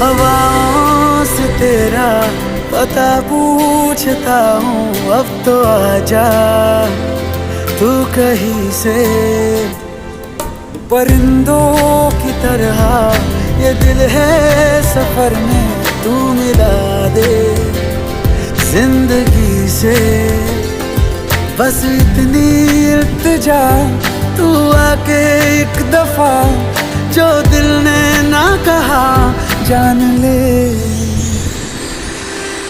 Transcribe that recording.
हवाओं से तेरा पता पूछता हूँ, अब तो आजा तू कहीं से। परिंदों की तरह ये दिल है सफर में, तू मिला दे जिंदगी से। बस इतनी इल्तिजा, तू आके एक दफा जो दिल ने ना कहा जान ले।